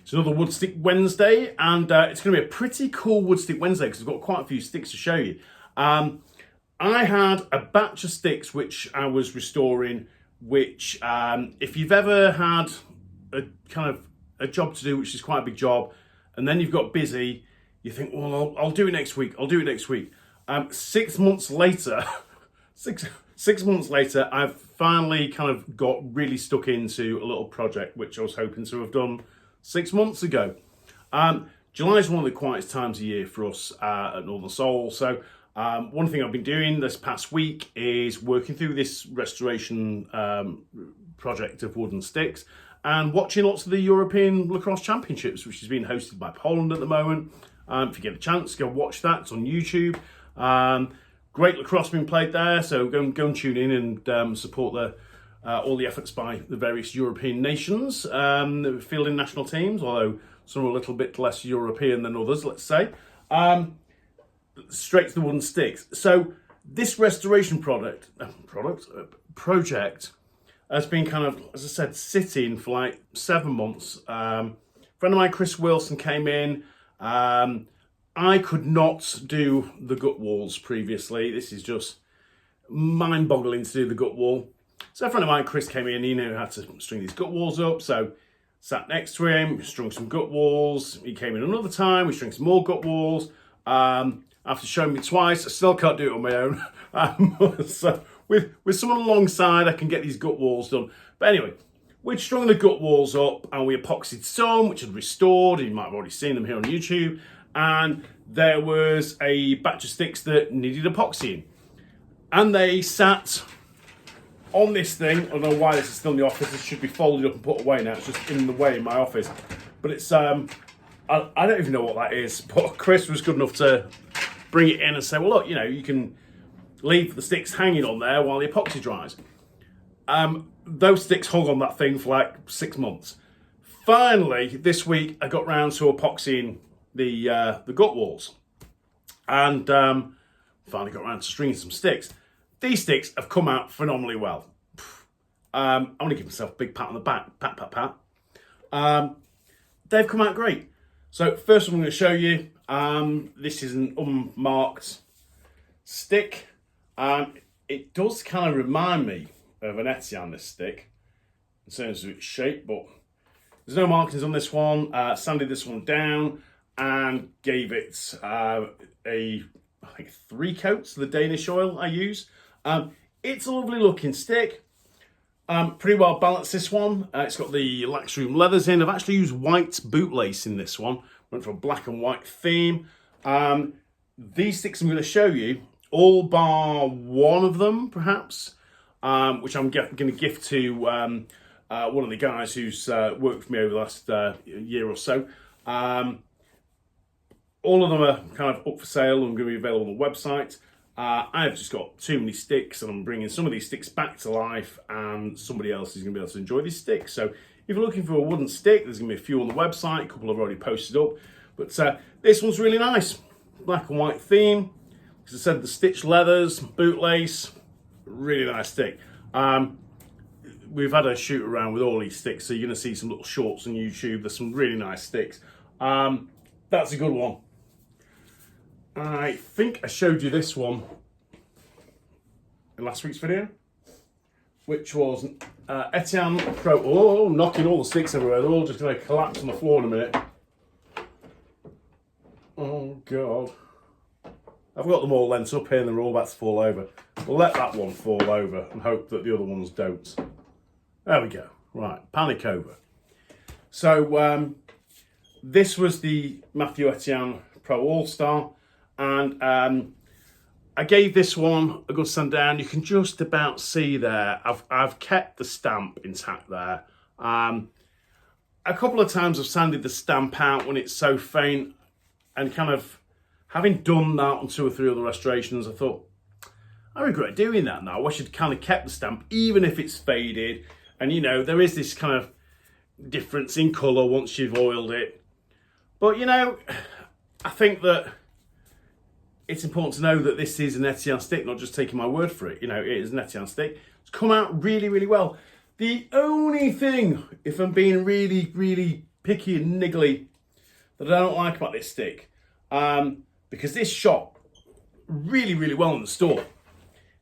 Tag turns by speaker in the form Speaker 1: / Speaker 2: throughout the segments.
Speaker 1: It's another Wood Stick Wednesday, and it's going to be a pretty cool Wood Stick Wednesday because I've got quite a few sticks to show you. I had a batch of sticks which I was restoring, which if you've ever had a kind of a job to do, which is quite a big job, and then you've got busy, you think, well, I'll do it next week. 6 months later, six months later, I've finally kind of got really stuck into a little project which I was hoping to have done 6 months ago. July is one of the quietest times of year for us at Northern Soul. So one thing I've been doing this past week is working through this restoration project of wooden sticks and watching lots of the European Lacrosse Championships, which is being hosted by Poland at the moment. If you get a chance, go watch that. It's on YouTube. Great lacrosse being played there, so go and tune in and support all the efforts by the various European nations fielding national teams, although some are a little bit less European than others, let's say. Straight to the wooden sticks. So this restoration project has been kind of, as I said, sitting for like 7 months. Friend of mine, Chris Wilson, came in. I could not do the gut walls previously. This is just mind-boggling to do the gut wall. So a friend of mine, Chris, came in. He knew how to string these gut walls up. So sat next to him, strung some gut walls. He came in another time. We strung some more gut walls. After showing me twice, I still can't do it on my own. So with someone alongside, I can get these gut walls done. But anyway, we'd strung the gut walls up and we epoxied some, which had restored. You might have already seen them here on YouTube. And there was a batch of sticks that needed epoxying. And they sat on this thing. I don't know why this is still in the office. This should be folded up and put away now. It's just in the way in my office. But it's, I don't even know what that is. But Chris was good enough to bring it in and say, well, look, you can leave the sticks hanging on there while the epoxy dries. Those sticks hung on that thing for like 6 months. Finally, this week, I got round to epoxying the gut walls, and finally got around to stringing some sticks. These sticks have come out phenomenally well. I'm going to give myself a big pat on the back. Pat. They've come out great. So first I'm going to show you, this is an unmarked stick. It does kind of remind me of an Etienne, this stick, in terms of its shape, but there's no markings on this one. Sanded this one down and gave it I think 3 coats of the Danish oil I use. It's a lovely looking stick. Pretty well balanced, this one. It's got the Lacrosse leathers in. I've actually used white bootlace in this one. Went for a black and white theme. These sticks I'm going to show you, all bar one of them perhaps, which I'm going to gift to one of the guys who's worked for me over the last year or so. All of them are kind of up for sale and going to be available on the website. I've just got too many sticks and I'm bringing some of these sticks back to life and somebody else is going to be able to enjoy these sticks. So if you're looking for a wooden stick, there's going to be a few on the website. A couple I've already posted up. But this one's really nice. Black and white theme. As I said, the stitched leathers, bootlace, really nice stick. We've had a shoot around with all these sticks, so you're going to see some little shorts on YouTube. There's some really nice sticks. That's a good one. I think I showed you this one in last week's video, which was Etienne Pro. Oh, knocking all the sticks everywhere. They're all just going to collapse on the floor in a minute. Oh, God. I've got them all lent up here and they're all about to fall over. We'll let that one fall over and hope that the other ones don't. There we go. Right, panic over. So this was the Matthew Etienne Pro All-Star, and I gave this one a good sand down. You can just about see there, I've kept the stamp intact there. A couple of times I've sanded the stamp out when it's so faint, and kind of having done that on 2 or 3 other restorations, I thought, I regret doing that now. I wish I'd kind of kept the stamp, even if it's faded. And there is this kind of difference in colour once you've oiled it. But I think that it's important to know that this is an Etienne stick, not just taking my word for it. It is an Etienne stick. It's come out really, really well. The only thing, if I'm being really, really picky and niggly that I don't like about this stick, because this shot really, really well in the store.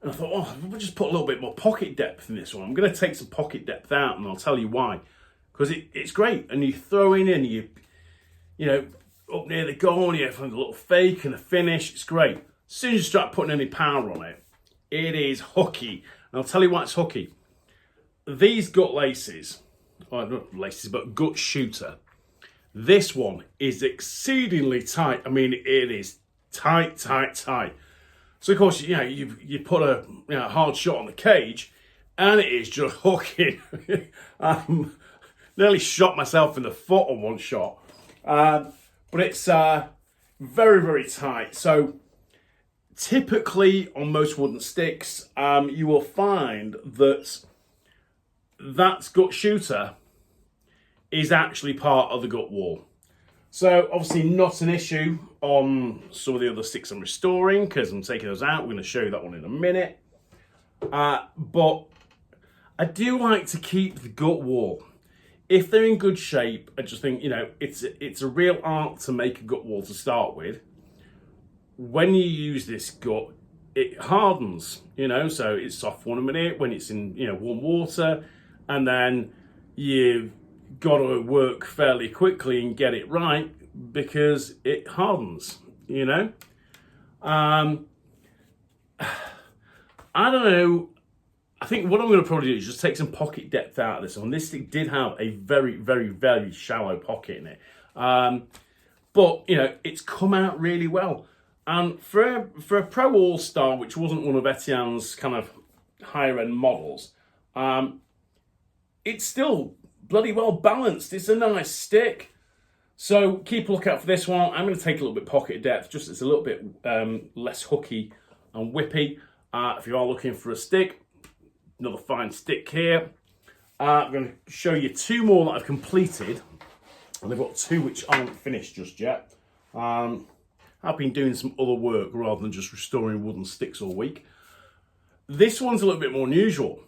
Speaker 1: And I thought, oh, we'll just put a little bit more pocket depth in this one. I'm going to take some pocket depth out, and I'll tell you why. Because it's great, and you throw in, you know, up near the goal, you have a little fake and a finish. It's great. As soon as you start putting any power on it, it is hooky. And I'll tell you why it's hooky. These gut laces, well, not laces, but gut shooter. This one is exceedingly tight. I mean, it is tight, tight, tight. So of course, you know, you put a hard shot on the cage, and it is just hooking. Nearly shot myself in the foot on one shot, but it's very, very tight. So typically on most wooden sticks, you will find that gut shooter is actually part of the gut wall. So obviously not an issue on some of the other sticks I'm restoring, because I'm taking those out. We're going to show you that one in a minute. But I do like to keep the gut wall. If they're in good shape, I just think, you know, it's a real art to make a gut wall to start with. When you use this gut, it hardens, you know, so it's soft for 1 minute when it's in, you know, warm water, and then you've got to work fairly quickly and get it right because it hardens, you know. I don't know. I think what I'm going to probably do is just take some pocket depth out of this one. This stick did have a very, very, very shallow pocket in it. But, you know, it's come out really well. And for a Pro All-Star, which wasn't one of Etienne's kind of higher-end models, it's still bloody well balanced. It's a nice stick. So keep a lookout for this one. I'm going to take a little bit pocket depth, just it's a little bit less hooky and whippy. If you are looking for a stick, another fine stick here. I'm going to show you 2 more that I've completed. And I've got 2 which aren't finished just yet. I've been doing some other work rather than just restoring wooden sticks all week. This one's a little bit more unusual.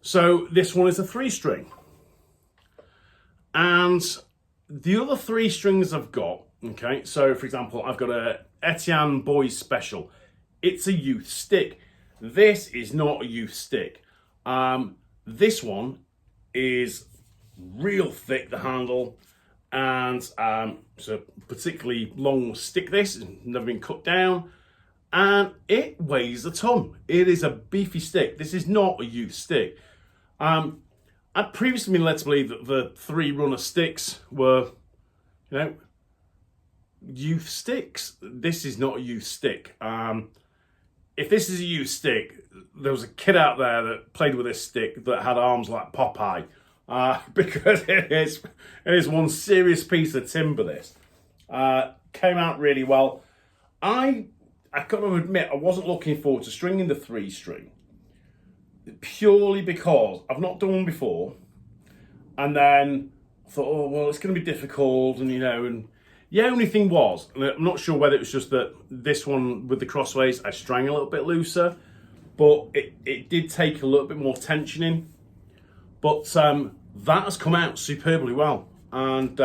Speaker 1: So this one is a 3-string. And the other 3 strings I've got, okay, so for example, I've got a Etienne Boys Special. It's a youth stick. This is not a youth stick. This one is real thick, the handle, and it's a particularly long stick. This has never been cut down, and it weighs a ton. It is a beefy stick. This is not a youth stick. I'd previously been led to believe that the 3 runner sticks were, you know, youth sticks. This is not a youth stick. If this is a youth stick, there was a kid out there that played with this stick that had arms like Popeye, because it is one serious piece of timber. This came out really well. I got to admit, I wasn't looking forward to stringing the 3-string purely because I've not done one before, and then I thought, oh well, it's going to be difficult, and you know, and the only thing was, and I'm not sure whether it was just that this one with the crossways I strang a little bit looser, but it did take a little bit more tension in. But that has come out superbly well, and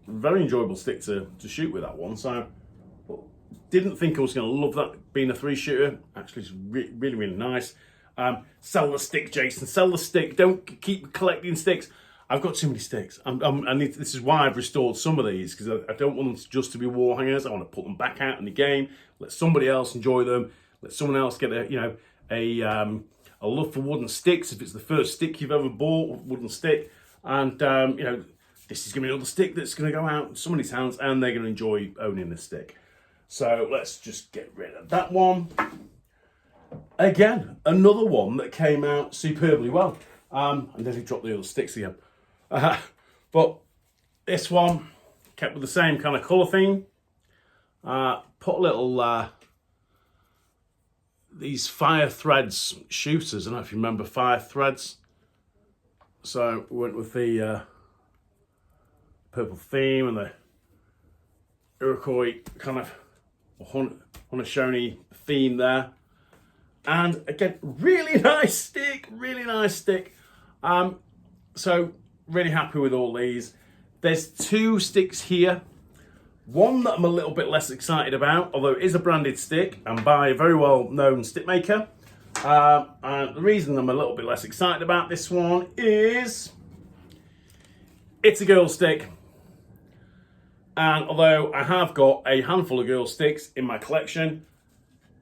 Speaker 1: very enjoyable stick to shoot with that one. So didn't think I was going to love that being a 3-shooter. Actually, it's really, really nice. Sell the stick, Jason. Sell the stick. Don't keep collecting sticks. I've got too many sticks. This is why I've restored some of these, because I don't want them just to be wall hangers. I want to put them back out in the game. Let somebody else enjoy them. Let someone else get a love for wooden sticks. If it's the first stick you've ever bought, wooden stick, and you know, this is going to be another stick that's going to go out in somebody's hands, and they're going to enjoy owning the stick. So let's just get rid of that one. Again, another one that came out superbly well. And then he dropped the other sticks again. But this one kept with the same kind of colour theme. Put a little these fire threads shooters. I don't know if you remember fire threads. So we went with the purple theme and the Iroquois kind of Haudenosaunee theme there. And again, really nice stick, really nice stick. So really happy with all these. There's 2 sticks here. One that I'm a little bit less excited about, although it is a branded stick and by a very well-known stick maker. And the reason I'm a little bit less excited about this one is it's a girl stick. And although I have got a handful of girl sticks in my collection,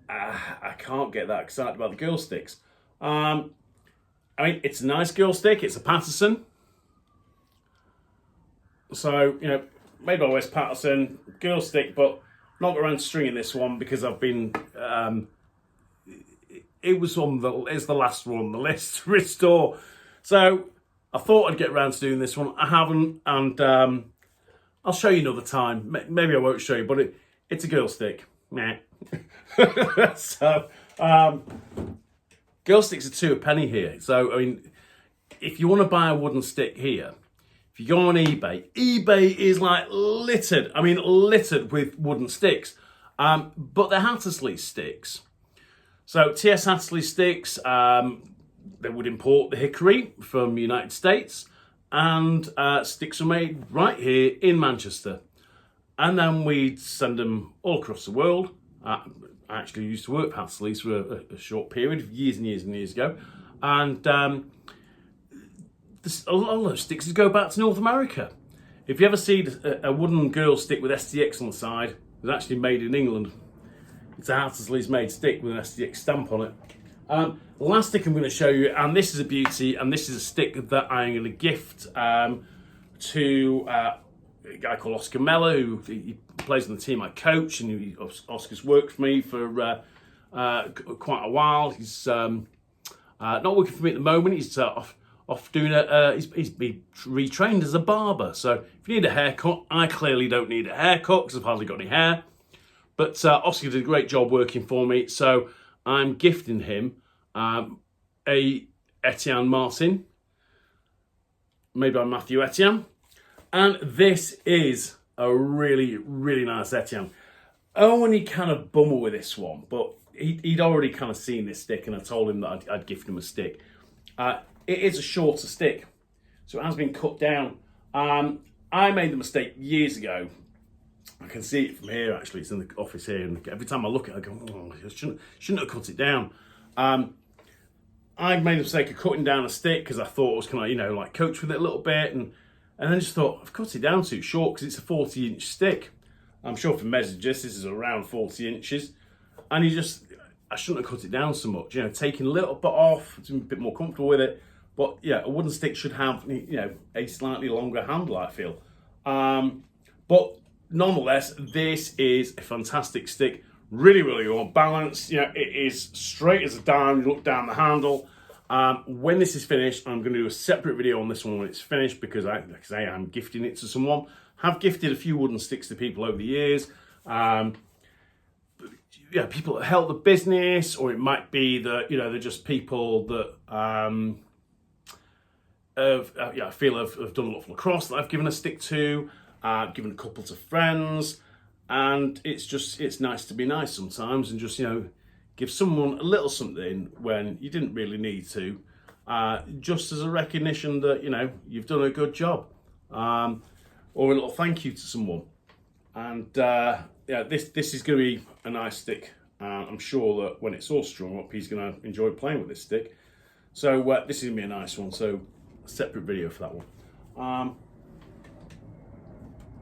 Speaker 1: I can't get that excited about the girl sticks. I mean, it's a nice girl stick. It's a Patterson. So, you know, made by West Patterson, girl stick, but not got around to stringing this one because I've been... it's the last one on the list to restore. So I thought I'd get around to doing this one. I haven't, and I'll show you another time. Maybe I won't show you, but it's a girl stick. Meh. So, girl sticks are 2 a penny here. So, I mean, if you want to buy a wooden stick here, if you go on eBay is like littered. I mean, littered with wooden sticks. But they're Hattersley sticks. So T.S. Hattersley sticks, they would import the hickory from the United States, and sticks are made right here in Manchester. And then we'd send them all across the world. I actually used to work for Hattersley's for a short period, years and years and years ago. And a lot of those sticks would go back to North America. If you ever see a wooden girl stick with STX on the side, it's actually made in England. It's a Hattersley's made stick with an STX stamp on it. The last stick I'm going to show you, and this is a beauty, and this is a stick that I'm going to gift to a guy called Oscar Meller, who he plays on the team I coach, and Oscar's worked for me for quite a while. He's not working for me at the moment. He's off doing he's been retrained as a barber. So if you need a haircut, I clearly don't need a haircut because I've hardly got any hair. But Oscar did a great job working for me, so I'm gifting him a Etienne Martin, made by Matthew Etienne. And this is a really, really nice Etienne. Only kind of bummer with this one, but he'd already kind of seen this stick, and I told him that I'd gift him a stick. It is a shorter stick, so it has been cut down. I made the mistake years ago. I can see it from here, actually. It's in the office here, and every time I look at it, I go, oh, I shouldn't have cut it down. I made the mistake of cutting down a stick because I thought I was kind of, you know, like coach with it a little bit, and then just thought, I've cut it down too short because it's a 40-inch stick. I'm sure for messages, this is around 40 inches. And I shouldn't have cut it down so much, you know, taking a little bit off to be a bit more comfortable with it. But yeah, a wooden stick should have, you know, a slightly longer handle, I feel. But nonetheless, this is a fantastic stick. Really, really well balanced. You know, it is straight as a dime. You look down the handle. When this is finished, I'm going to do a separate video on this one when it's finished because I am gifting it to someone. Have gifted a few wooden sticks to people over the years. Yeah, people that help the business, or it might be that, you know, they're just people that I feel have done a lot of lacrosse that I've given a stick to. Given a couple to friends, and it's nice to be nice sometimes and just, you know, give someone a little something when you didn't really need to, just as a recognition that, you know, you've done a good job, or a little thank you to someone. And yeah, this is going to be a nice stick. I'm sure that when it's all strung up, he's going to enjoy playing with this stick. So this is going to be a nice one. So a separate video for that one.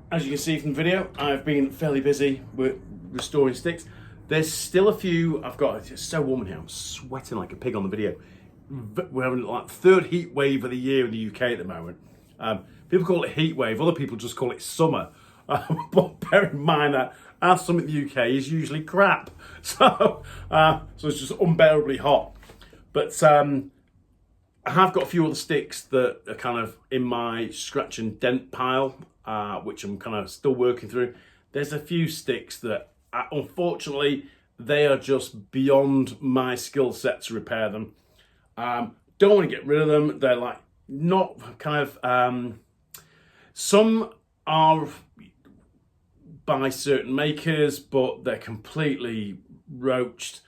Speaker 1: As you can see from the video, I've been fairly busy with restoring sticks. There's still a few I've got. It's so warm in here. I'm sweating like a pig on the video. We're having like third heat wave of the year in the UK at the moment. People call it heat wave. Other people just call it summer. But bear in mind that our summer in the UK is usually crap. So it's just unbearably hot. But I have got a few other sticks that are kind of in my scratch and dent pile, which I'm kind of still working through. There's a few sticks that, unfortunately, they are just beyond my skill set to repair them. Don't want to get rid of them. They're like not kind of, some are by certain makers, but they're completely roached.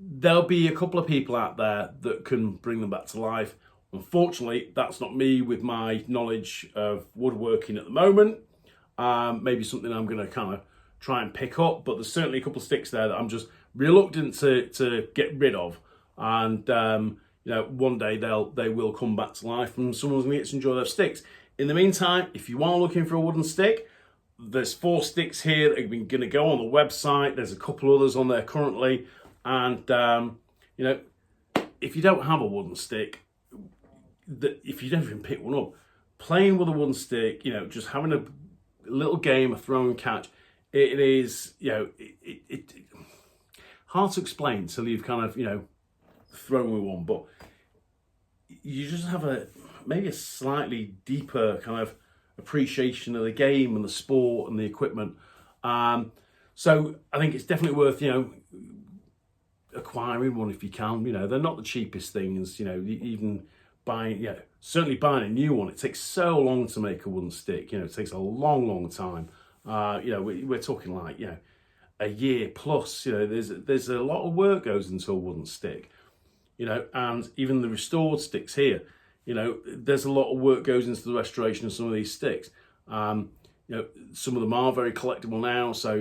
Speaker 1: There'll be a couple of people out there that can bring them back to life, Unfortunately, that's not me with my knowledge of woodworking at the moment. Maybe something I'm going to kind of try and pick up, but there's certainly a couple of sticks there that I'm just reluctant to get rid of. And one day they will come back to life, and someone's going to get to enjoy their sticks. In the meantime, if you are looking for a wooden stick, there's 4 sticks here that are going to go on the website. There's a couple others on there currently, and if you don't have a wooden stick, if you don't even pick one up, playing with a wooden stick, just having a little game of throw and catch, it is, hard to explain till you've kind of, thrown with one, but you just have maybe a slightly deeper kind of appreciation of the game and the sport and the equipment. So I think it's definitely worth, acquiring one if you can. They're not the cheapest things, even buying, certainly buying a new one. It takes so long to make a wooden stick, it takes a long time. We're talking like, a year plus, there's a lot of work goes into a wooden stick, and even the restored sticks here, there's a lot of work goes into the restoration of some of these sticks. Some of them are very collectible now, so,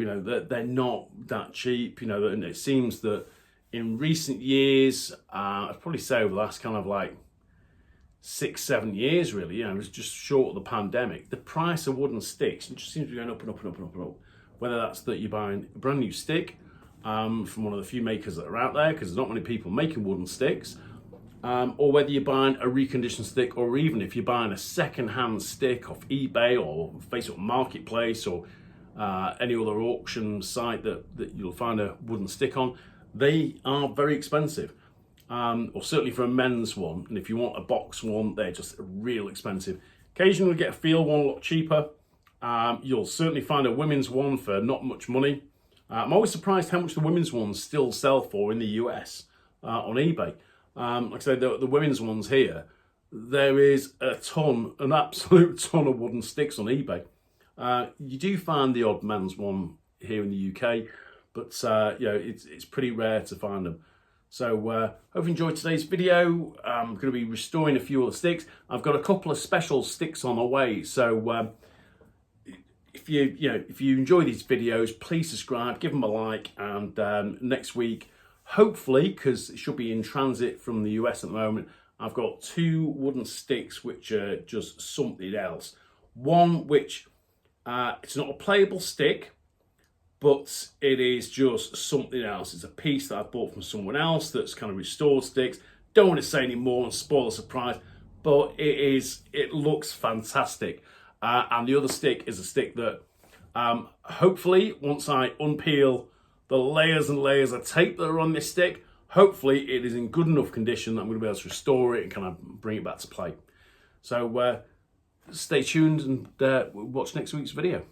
Speaker 1: they're not that cheap, and it seems that in recent years, I'd probably say over the last kind of like 6-7 years really, it was just short of the pandemic, the price of wooden sticks, it just seems to be going up and up and up and up and up. Whether that's that you're buying a brand new stick from one of the few makers that are out there, because there's not many people making wooden sticks, or whether you're buying a reconditioned stick, or even if you're buying a second-hand stick off eBay or Facebook Marketplace or any other auction site that you'll find a wooden stick on, they are very expensive. Or certainly for a men's one, and if you want a box one, they're just real expensive. Occasionally get a field one a lot cheaper. You'll certainly find a women's one for not much money. I'm always surprised how much the women's ones still sell for in the US on eBay. Like I said, the women's ones here, there is an absolute ton of wooden sticks on eBay. You do find the odd men's one here in the UK, but it's pretty rare to find them. So hope you enjoyed today's video. I'm going to be restoring a few of the sticks. I've got a couple of special sticks on the way, so if you enjoy these videos, please subscribe, give them a like, and next week, hopefully, because it should be in transit from the US at the moment, I've got 2 wooden sticks which are just something else. One which it's not a playable stick, but it is just something else. It's a piece that I bought from someone else that's kind of restored sticks. Don't want to say any more and spoil the surprise, but it looks fantastic. And the other stick is a stick that hopefully, once I unpeel the layers and layers of tape that are on this stick, hopefully it is in good enough condition that I'm going to be able to restore it and kind of bring it back to play. So stay tuned and watch next week's video.